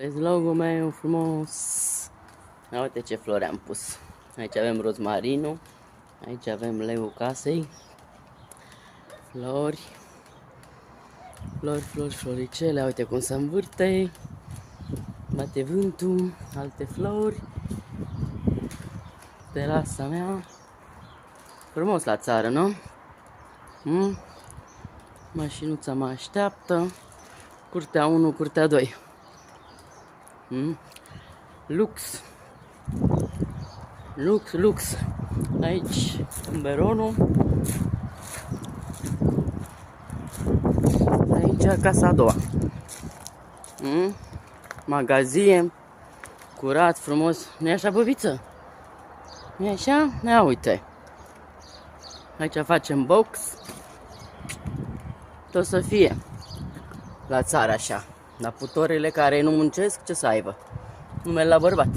Vezi logo-ul meu frumos. Ia uite ce flori am pus. Aici avem rozmarinul. Aici avem leul casei. Flori. Flori, flori, floricele. Uite cum se învârte. Bate vântul. Alte flori. Terasa mea. Frumos la țară, nu? Mașinuța mă așteaptă. Curtea 1, curtea 2. Lux. Lux, lux. Aici, beronul. Aici, casa a doua. Magazin. Curat, frumos. Nu-i așa, băbiță? Nu-i așa? Ia uite. Aici facem box. Tot să fie. La țară așa. La putorile care nu muncesc, ce să aibă? Numele la bărbat.